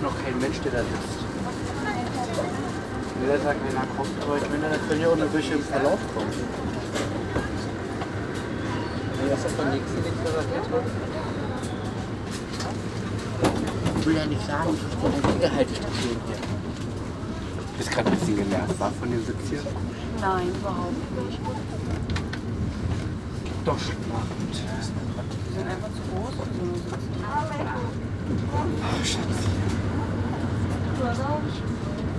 Noch kein Mensch, der da sitzt. Jeder Tag einer kommt, aber ich meine, das können ja auch eine Wäsche im Verlauf kommen. Was ist das von nächsten Rakete? Ich will ja nicht sagen, ich bin eine Winkelhaltestation hier. Du bist gerade ein bisschen genervt, war von dem Sitz hier? Nein, überhaupt nicht. Doch schon mal gut. Die sind einfach zu groß für so eine Sitze. Oh, Schatz.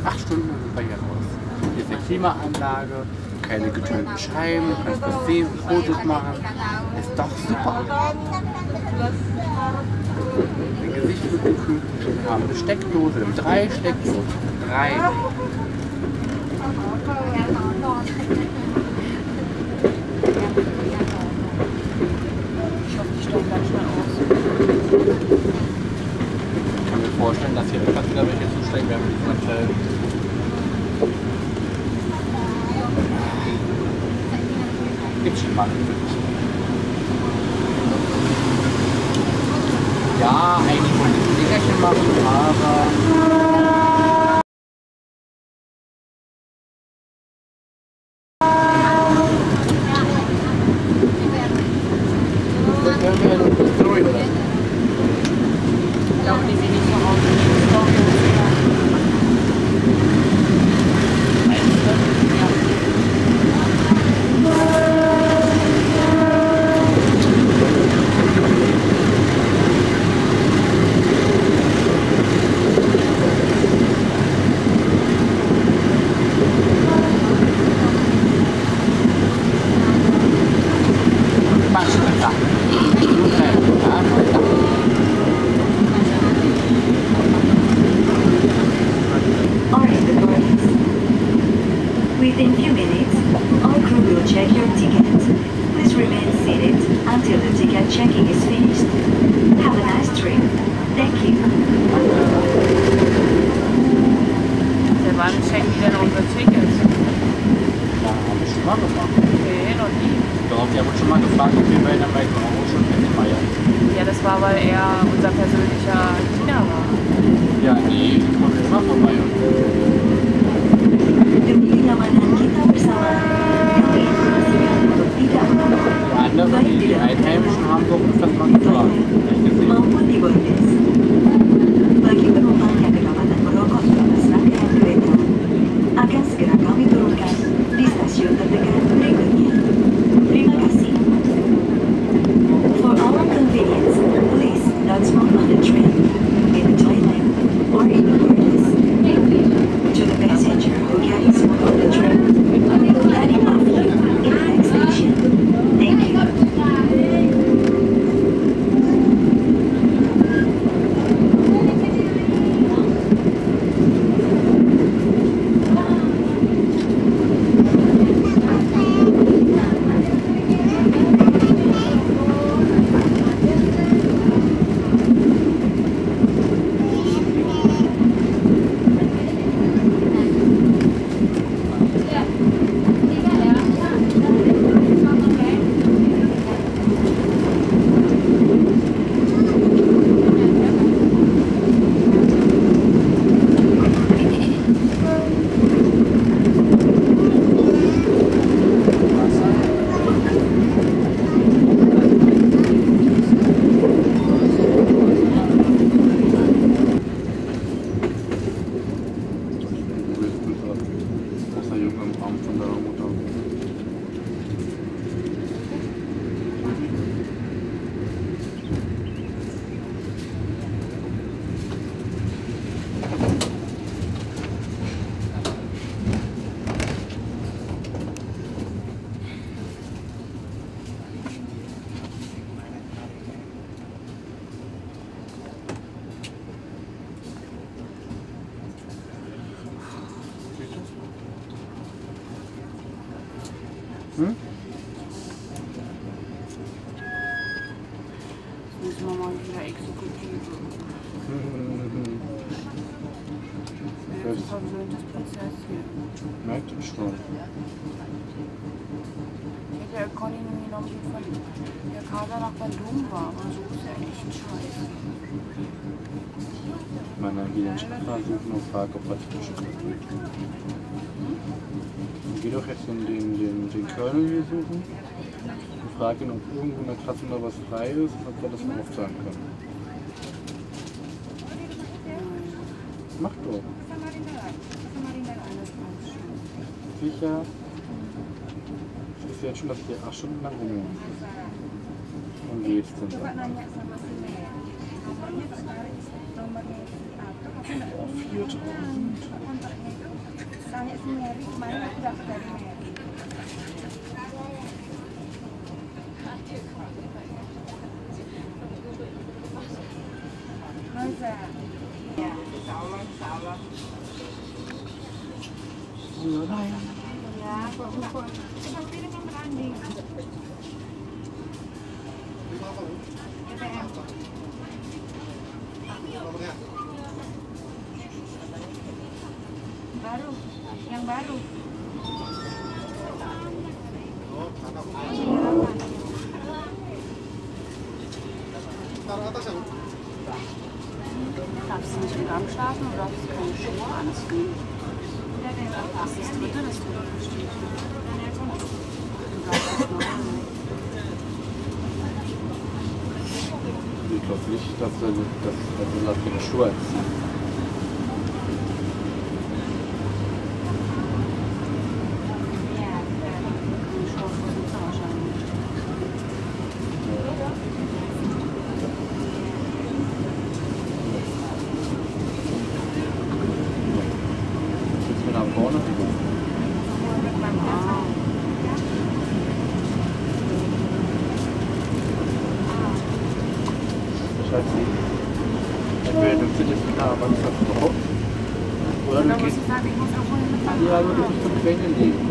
8 Stunden sind wir hier raus. Hier ist eine Klimaanlage, keine getönten Scheiben, du kannst bequem Fotos machen. Ist doch super. Dein Gesicht wird gekühlt. Wir haben eine Steckdose, wir haben 3 Steckdosen. 3. Ich hoffe, die steigen ganz schnell aus. Ich kann mir vorstellen, dass hier etwas wieder welche zusteigen werden mit diesem Hotel. Gibt's schon mal. Ja, eigentlich wollte ich ein Nickerchen machen, aber... Das können wir ja noch nicht durch, oder? Ich glaube, die sehen nicht so aus wie die Story. Within few minutes, all crew will check your ticket. Please remain seated until the ticket checking is finished. Have a nice trip. Thank you. Der Mann checkt wieder unsere Tickets. Ja, haben wir schon mal gemacht. Nee, noch nie. Doch, die haben uns schon mal gefragt, ob wir bei der auch schon Pettenmeier. Ja, das war, weil er unser persönlicher Diener war. Ja, die kommen immer vorbei. Demi kenyamanan kita bersama, kami informasikan untuk tidak merokok, Die anderen, die Einheimischen, haben doch das mal gefragt. maupun di bordes. Bagi penumpang yang kedapatan merokok di atas rangkaian kereta, akan segera kami turunkan di stasiun terdekat berikutnya. Terima kasih. For our convenience, please not smoke on the train, in the toilet, or in the bordes. To the passenger who carries smoke on the train, we will let him off you in the next station. Thank you. immer mal wieder Exekutive. Jetzt ein verwöhntes Prinzesschen. Merkt ihr schon. Ich hätte ja Conny nämlich noch mit von der Kader nach Bandung war, aber so ist ja echt scheiße. Ich meine, dann geh den Chakra suchen und frag, ob was für Schokolade gibt. Geh doch jetzt den Colonel hier suchen und frag ihn, ob irgendwo in der Klasse noch was frei ist und ob wir das aufzahlen können. Mach doch. Sicher. Ich weiß jetzt schon, dass wir 8 Stunden lang rumgehen. Und geht's denn dann? Oh, 4.000. Baru, yang baru. Darfst du nicht im Gang schlafen oder darfst du keine Schuhe anziehen? Das ist das Dritte, das du nicht verstehst. Du darfst das machen. Ich glaube nicht, dass wir keine Schuhe anziehen. Entweder du findest da was überhaupt. Oder Und du dann muss gehst. ich sagen, ich muss auch wohl mit meinem Ja, aber du musst zum Quengeln legen.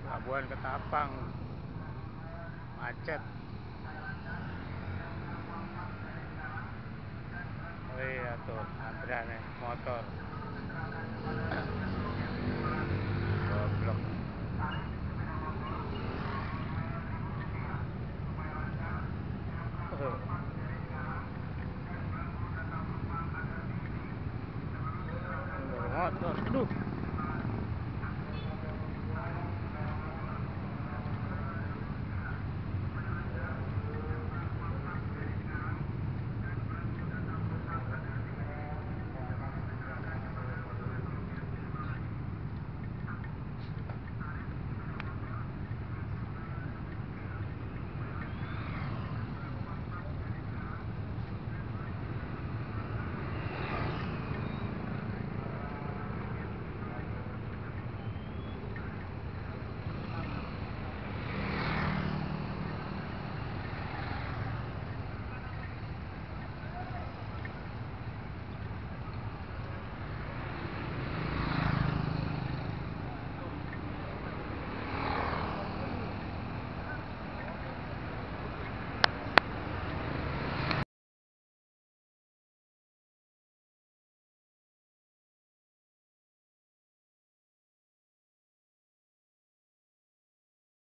Pelabuhan Ketapang macet. Oh iya tuh antrian motor.